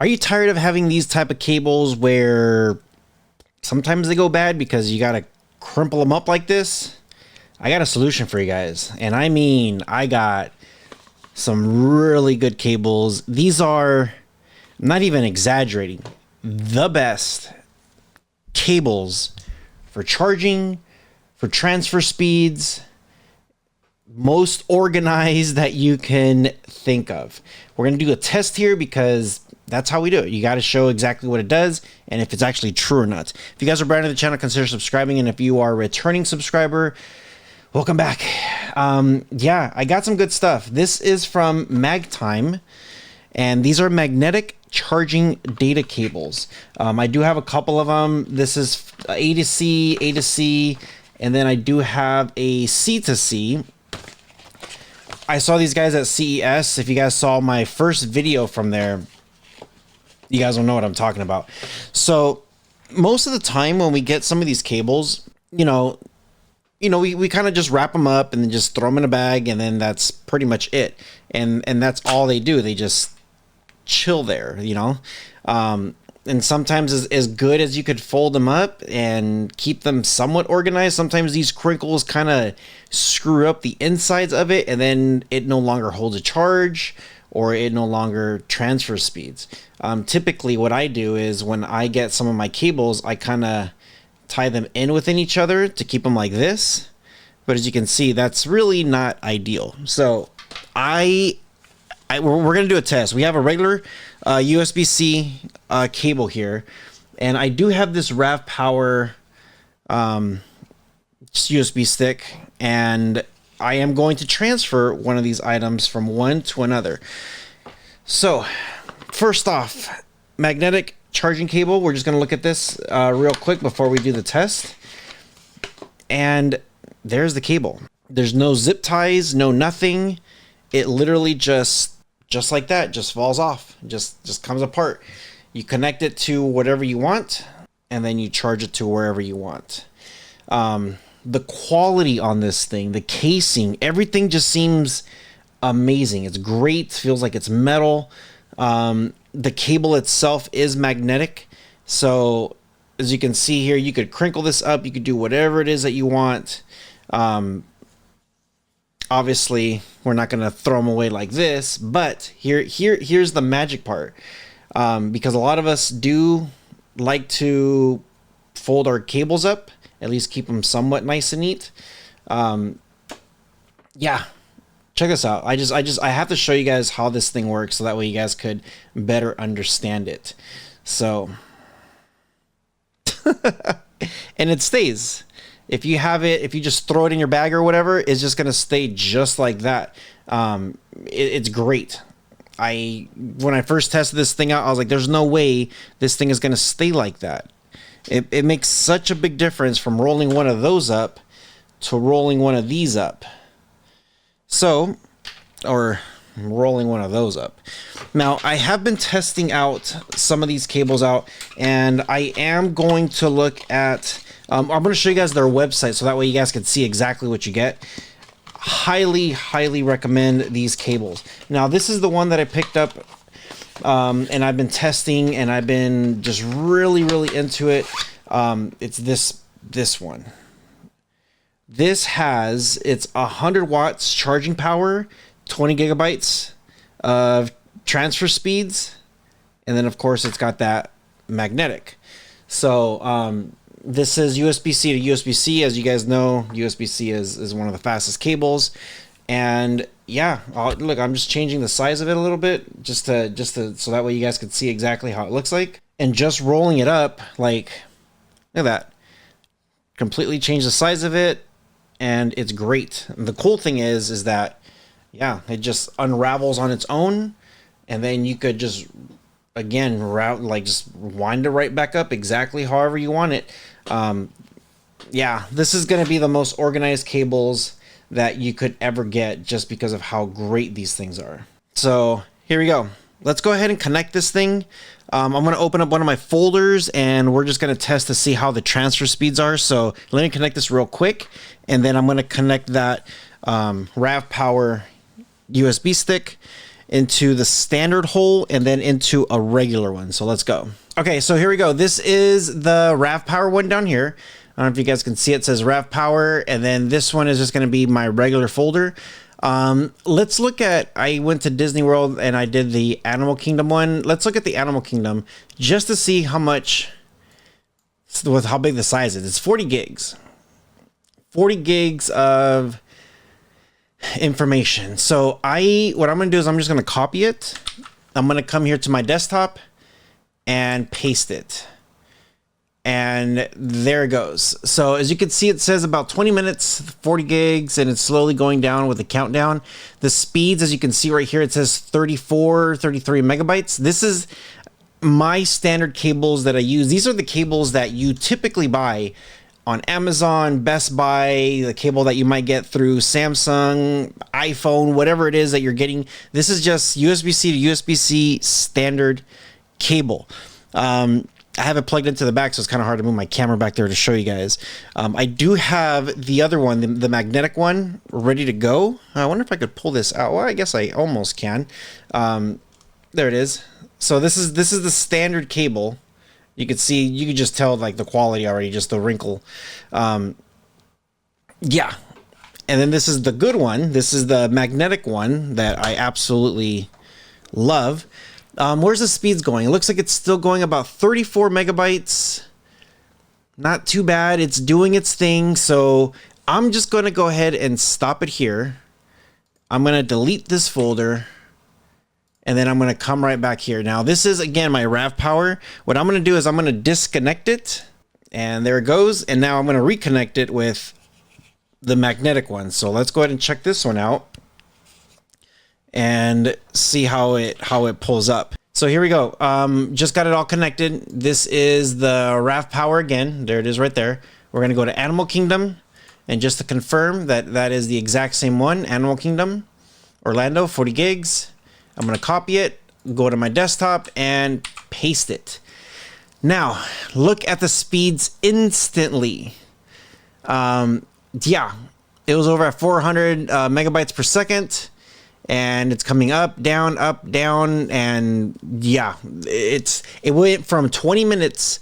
Are you tired of having these type of cables where sometimes they go bad because you gotta crumple them up like this? I got a solution for you guys. And I mean, I got some really good cables. These are, not even exaggerating, the best cables for charging, for transfer speeds, most organized that you can think of. We're going to do a test here because that's how we do it. You got to show exactly what it does and if it's actually true or not. If you guys are brand new to the channel, consider subscribing. And if you are a returning subscriber, welcome back. Yeah, I got some good stuff. This is from Magtame, and these are magnetic charging data cables. I do have a couple of them. This is A to C, and then I do have a C to C. I saw these guys at CES. If you guys saw my first video from there, you guys will know what I'm talking about. So most of the time when we get some of these cables, you know, we kind of just wrap them up and then just throw them in a bag, and then that's pretty much it. And that's all they do. They just chill there, you know. And sometimes as good as you could fold them up and keep them somewhat organized, sometimes these crinkles kind of screw up the insides of it, and then it no longer holds a charge or it no longer transfers speeds. Typically what I do is when I get some of my cables, I kind of tie them in within each other to keep them like this. But as you can see, that's really not ideal. So we're going to do a test. We have a regular USB-C cable here, and I do have this RAV Power USB stick, and I am going to transfer one of these items from one to another. So first off, magnetic charging cable. We're just going to look at this real quick before we do the test. And there's the cable. There's no zip ties, no nothing. It literally just like that, just falls off, just comes apart. You connect it to whatever you want, and then you charge it to wherever you want. The quality on this thing, the casing, everything just seems amazing. It's great. Feels like it's metal. The cable itself is magnetic. So as you can see here, you could crinkle this up. You could do whatever it is that you want. Obviously, we're not going to throw them away like this, but here's the magic part. Because a lot of us do like to fold our cables up, at least keep them somewhat nice and neat. Yeah, check this out. I have to show you guys how this thing works so that way you guys could better understand it. So, and it stays. If you have it, if you just throw it in your bag or whatever, it's just going to stay just like that. It's great. When I first tested this thing out, I was like, there's no way this thing is going to stay like that. It makes such a big difference from rolling one of those up to rolling one of these up. So, or rolling one of those up. Now, I have been testing out some of these cables out, and I am going to look at, I'm going to show you guys their website so that way you guys can see exactly what you get. Highly recommend these cables. Now, this is the one that I picked up, and I've been testing, and I've been just really into it. It's this one. This has, it's 100 watts charging power, 20 gigabytes of transfer speeds, and then of course it's got that magnetic. So this is USB-C to USB-C. As you guys know, USB-C is one of the fastest cables. And yeah, look, I'm just changing the size of it a little bit just to so that way you guys can see exactly how it looks like. And just rolling it up, like, look at that. Completely change the size of it, and it's great. And the cool thing is that, yeah, it just unravels on its own, and then you could just, again, just wind it right back up exactly however you want it. Yeah, this is going to be the most organized cables that you could ever get just because of how great these things are. So here we go. Let's go ahead and connect this thing. I'm going to open up one of my folders, and we're just going to test to see how the transfer speeds are. So let me connect this real quick, and then I'm going to connect that RAV Power USB stick, into the standard hole, and then into a regular one. So let's go. Okay, so here we go. This is the RAV Power one down here. I don't know if you guys can see, it says RAV Power, and then this one is just going to be my regular folder. Let's look at, I went to Disney World and I did the Animal Kingdom one. Let's look at the Animal Kingdom just to see how much, with how big the size is. It's 40 gigs. 40 gigs of information. So what I'm going to do is I'm just going to copy it. I'm going to come here to my desktop and paste it. And there it goes. So as you can see, it says about 20 minutes, 40 gigs, and it's slowly going down with the countdown. The speeds, as you can see right here, it says 34, 33 megabytes. This is my standard cables that I use. These are the cables that you typically buy on Amazon, Best Buy, the cable that you might get through Samsung, iPhone, whatever it is that you're getting. This is just USB-C to USB-C standard cable. I have it plugged into the back, so it's kind of hard to move my camera back there to show you guys. I do have the other one, the magnetic one, ready to go. I wonder if I could pull this out. Well, I guess I almost can. There it is. So this is the standard cable. You could see, you could just tell like the quality already, just the wrinkle. Yeah. And then this is the good one. This is the magnetic one that I absolutely love. Where's the speeds going? It looks like it's still going about 34 megabytes. Not too bad. It's doing its thing. So I'm just going to go ahead and stop it here. I'm going to delete this folder. And then I'm going to come right back here. Now, this is, again, my RAV Power. What I'm going to do is I'm going to disconnect it. And there it goes. And now I'm going to reconnect it with the magnetic one. So let's go ahead and check this one out and see how it pulls up. So here we go. Just got it all connected. This is the RAV Power again. There it is right there. We're going to go to Animal Kingdom. And just to confirm that that is the exact same one, Animal Kingdom, Orlando, 40 gigs. I'm going to copy it, go to my desktop, and paste it. Now, look at the speeds instantly. Yeah, it was over at 400 megabytes per second. And it's coming up, down, and yeah, it went from 20 minutes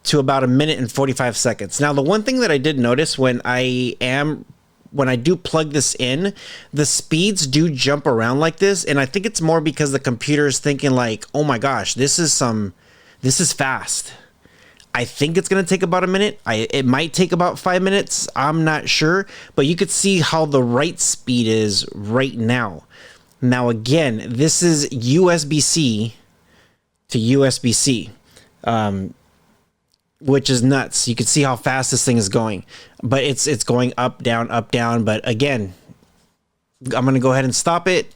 to about 1 minute and 45 seconds. Now, the one thing that I did notice when I do plug this in, the speeds do jump around like this, and I think it's more because the computer is thinking like, oh my gosh, this is fast. I think it's going to take about 1 minute. It might take about 5 minutes. I'm not sure, but you could see how the write speed is right now. Now, again, this is USB-C to USB-C, which is nuts. You can see how fast this thing is going, but it's going up, down. But again, I'm going to go ahead and stop it,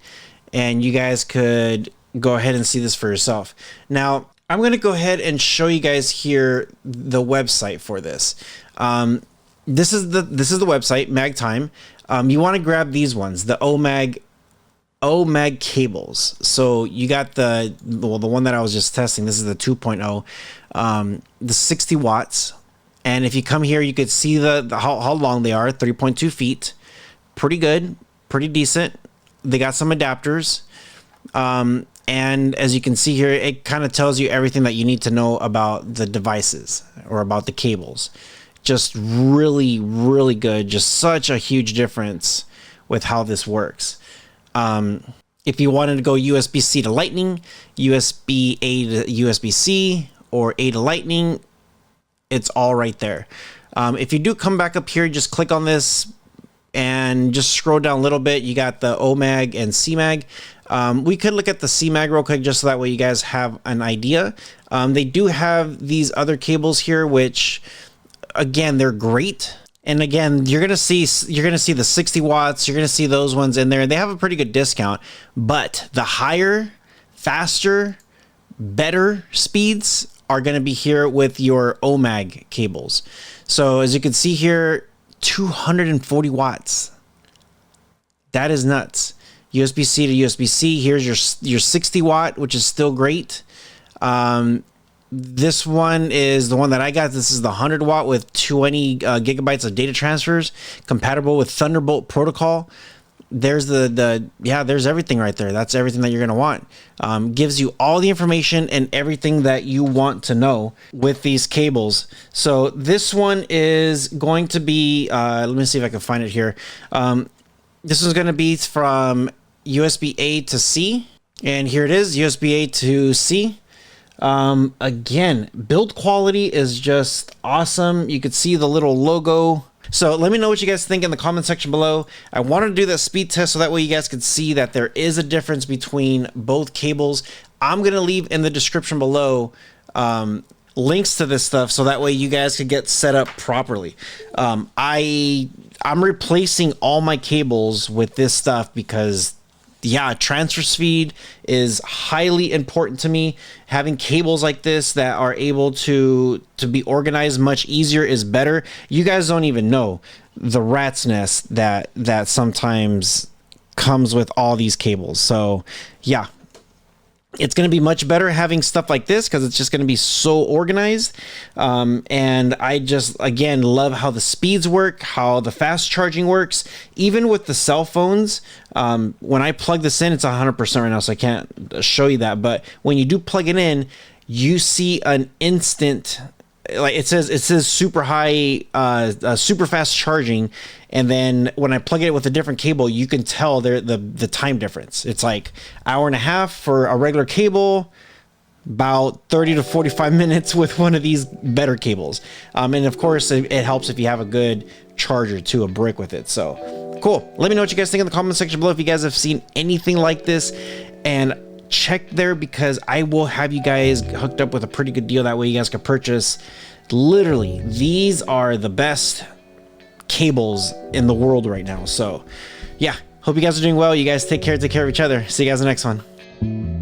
and you guys could go ahead and see this for yourself. Now, I'm going to go ahead and show you guys here the website for this. This is the website, Magtame. You want to grab these ones, the OMAG cables. So you got the one that I was just testing. This is the 2.0, the 60 watts. And if you come here, you could see how long they are, 3.2 feet. Pretty good, pretty decent. They got some adapters. And as you can see here, it kind of tells you everything that you need to know about the devices or about the cables. Just really, really good. Just such a huge difference with how this works. If you wanted to go USB-C to Lightning, USB-A to USB-C, or A to Lightning, it's all right there. If you do come back up here, just click on this and just scroll down a little bit. You got the OMAG and CMAG. We could look at the CMAG real quick just so that way you guys have an idea. They do have these other cables here, which again, they're great. And again, you're gonna see the 60 watts. You're gonna see those ones in there. They have a pretty good discount, but the higher, faster, better speeds are gonna be here with your OMAG cables. So as you can see here, 240 watts. That is nuts. USB-C to USB-C. Here's your 60 watt, which is still great. This one is the one that I got. This is the 100 watt with 20 gigabytes of data transfers, compatible with Thunderbolt protocol. there's there's everything right there. That's everything that you're going to want. Gives you all the information and everything that you want to know with these cables. So this one is going to be, let me see if I can find it here. This is going to be from USB-A to C. And here it is, USB-A to C. Again, build quality is just awesome. You could see the little logo. So let me know what you guys think in the comment section below. I wanted to do that speed test so that way you guys could see that there is a difference between both cables. I'm going to leave in the description below links to this stuff so that way you guys could get set up properly. I'm replacing all my cables with this stuff because yeah, transfer speed is highly important to me. Having cables like this that are able to be organized much easier is better. You guys don't even know the rat's nest that sometimes comes with all these cables. So yeah, it's going to be much better having stuff like this because it's just going to be so organized. And I just, again, love how the speeds work, how the fast charging works. Even with the cell phones, when I plug this in, it's 100% right now, so I can't show you that. But when you do plug it in, you see an instant, like it says super high, super fast charging. And then when I plug it with a different cable, you can tell the time difference. It's like 1.5 hours for a regular cable, about 30 to 45 minutes with one of these better cables. And of course, it helps if you have a good charger too, a brick with it. So cool. Let me know what you guys think in the comment section below if you guys have seen anything like this. And check there because I will have you guys hooked up with a pretty good deal. That way you guys can purchase. Literally, these are the best cables in the world right now. So yeah, hope you guys are doing well. You guys take care of each other. See you guys in the next one.